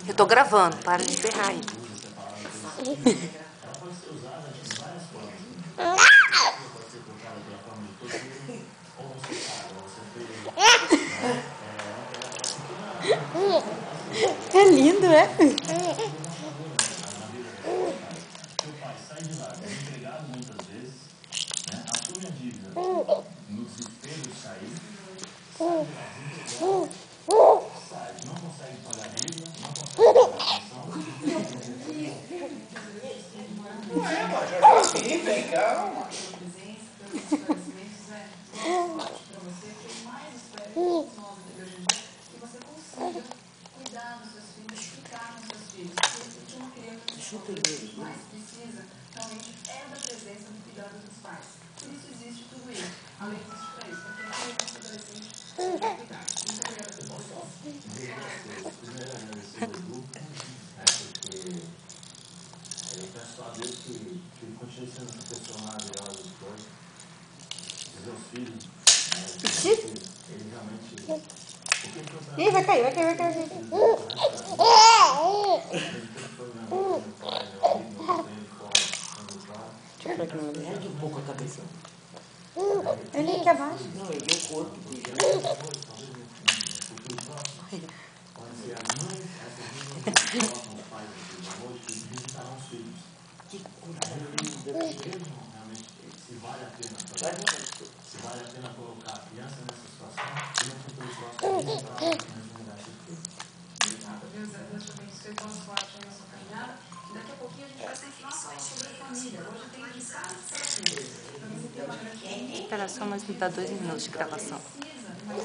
Eu tô gravando, para de ferrar aí. É lindo, é? Vem cá. Chuta ele. mais precisa realmente é da presença do cuidado dos pais. Por isso existe tudo isso. A lei existe para isso, porque a criança e adolescente precisa de cuidado. Então, Primeiro agradecer ao Edu, porque eu peço a Deus que continue sendo essa pessoa maravilhosa que foi. Os meus filhos, eles realmente... Ih, vai cair, vai cair, vai cair. Ele foi meu pai, meu amigo, meu companheiro de corda. Ergue um pouco a cabeça. Ele aqui abaixo. Não, ergue o corpo dele. Pode ser as mães, essas meninas que colocam os pais no amor, que visitarão os filhos. Que coisa linda. Mesmo, realmente, se vale a pena colocar a criança nessa situação, e no futuro próximo, para a mesma lugar que filho. obrigada, Deus abençoe boa sorte aí na sua caminhada. Daqui a pouquinho a gente vai continuar falando sobre a família. Hoje tem de casa de família. Espera só mais me dá 2 minutos de gravação. Precisa, mas